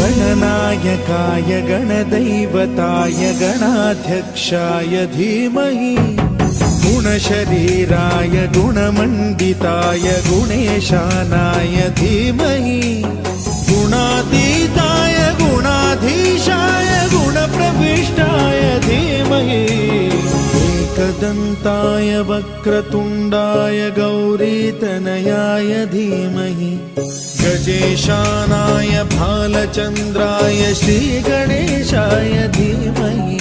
गणनायकाय गणदैवताय गणाध्यक्षाय धीमहि गुणशरीराय गुणमण्डिताय गुणेशानाय धीमहि गुणातीताय गुणाधीशाय गुणप्रविष्टाय धीमहि एकदन्ताय वक्रतुण्डाय गौरीतनयाय धीमहि गजेशानाय भालचन्द्राय श्रीगणेशाय धीमहि